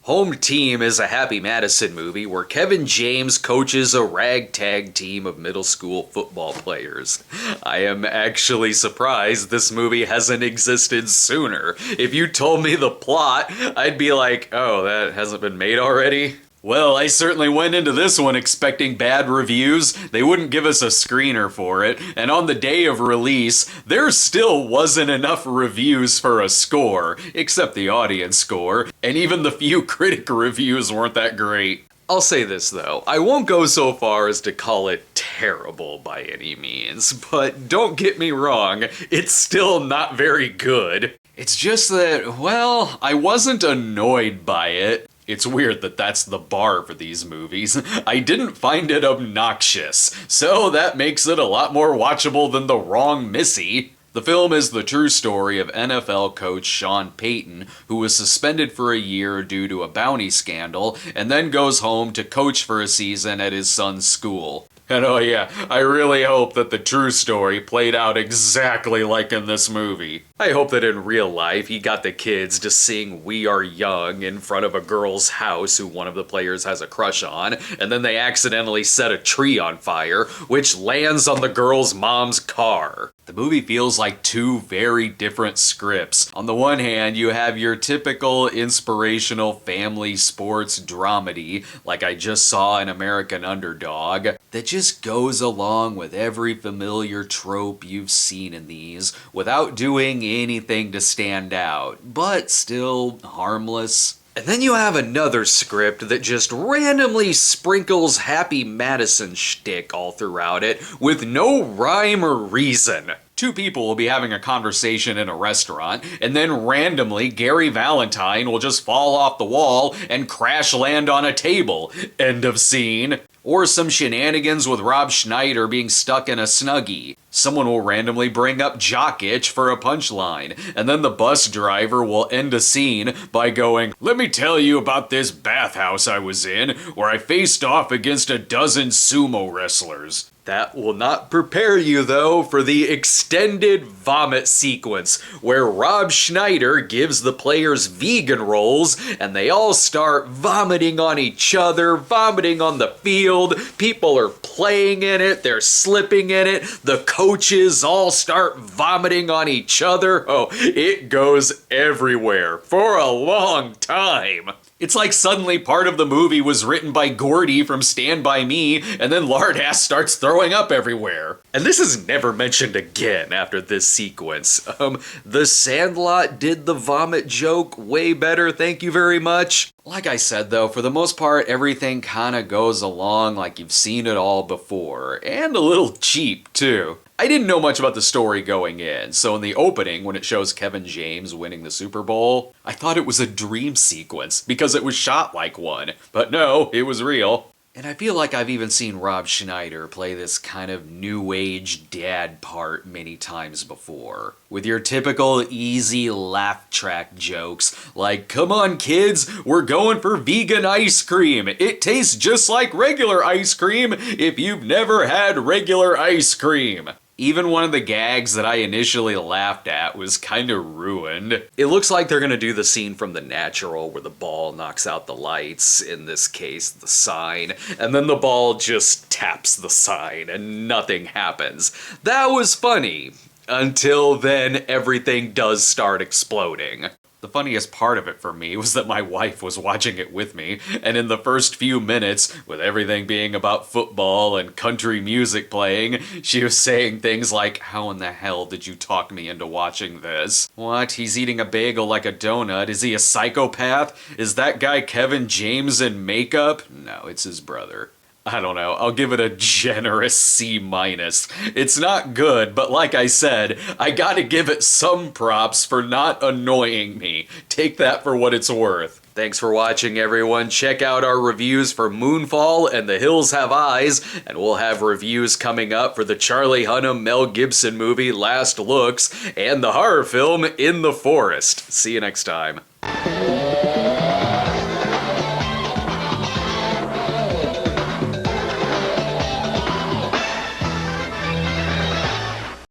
Home Team is a Happy Madison movie where Kevin James coaches a ragtag team of middle school football players. I am actually surprised this movie hasn't existed sooner. If you told me the plot, I'd be like, oh, that hasn't been made already? Well, I certainly went into this one expecting bad reviews. They wouldn't give us a screener for it, and on the day of release, there still wasn't enough reviews for a score, except the audience score, and even the few critic reviews weren't that great. I'll say this though, I won't go so far as to call it terrible by any means, but don't get me wrong, it's still not very good. It's just that, well, I wasn't annoyed by it. It's weird that that's the bar for these movies. I didn't find it obnoxious, so that makes it a lot more watchable than The Wrong Missy. The film is the true story of NFL coach Sean Payton, who was suspended for a year due to a bounty scandal, and then goes home to coach for a season at his son's school. And oh yeah, I really hope that the true story played out exactly like in this movie. I hope that in real life he got the kids to sing We Are Young in front of a girl's house who one of the players has a crush on, and then they accidentally set a tree on fire, which lands on the girl's mom's car. The movie feels like two very different scripts. On the one hand, you have your typical inspirational family sports dramedy, like I just saw in American Underdog, that just goes along with every familiar trope you've seen in these, without doing anything to stand out, but still harmless. And then you have another script that just randomly sprinkles Happy Madison shtick all throughout it with no rhyme or reason. Two people will be having a conversation in a restaurant, and then randomly Gary Valentine will just fall off the wall and crash land on a table. End of scene. Or some shenanigans with Rob Schneider being stuck in a Snuggie. Someone will randomly bring up Jock Itch for a punchline, and then the bus driver will end a scene by going, "Let me tell you about this bathhouse I was in, where I faced off against a dozen sumo wrestlers." That will not prepare you, though, for the extended vomit sequence, where Rob Schneider gives the players vegan rolls, and they all start vomiting on each other, vomiting on the field. People are playing in it, they're slipping in it, the coaches all start vomiting on each other. Oh, it goes everywhere for a long time. It's like suddenly part of the movie was written by Gordy from Stand By Me, and then Lardass starts throwing up everywhere. And this is never mentioned again after this sequence. The Sandlot did the vomit joke way better, thank you very much. Like I said though, for the most part, everything kinda goes along like you've seen it all before, and a little cheap too. I didn't know much about the story going in, so in the opening, when it shows Kevin James winning the Super Bowl, I thought it was a dream sequence because it was shot like one. But no, it was real. And I feel like I've even seen Rob Schneider play this kind of new age dad part many times before. With your typical easy laugh track jokes like, "Come on kids, we're going for vegan ice cream. It tastes just like regular ice cream if you've never had regular ice cream." Even one of the gags that I initially laughed at was kind of ruined. It looks like they're gonna do the scene from The Natural where the ball knocks out the lights, in this case the sign, and then the ball just taps the sign and nothing happens. That was funny, until then everything does start exploding. The funniest part of it for me was that my wife was watching it with me, and in the first few minutes, with everything being about football and country music playing, she was saying things like, "How in the hell did you talk me into watching this? What, he's eating a bagel like a donut? Is he a psychopath? Is that guy Kevin James in makeup? No, it's his brother." I don't know, I'll give it a generous C-. It's not good, but like I said, I gotta give it some props for not annoying me. Take that for what it's worth. Thanks for watching, everyone. Check out our reviews for Moonfall and The Hills Have Eyes, and we'll have reviews coming up for the Charlie Hunnam Mel Gibson movie Last Looks and the horror film In the Forest. See you next time.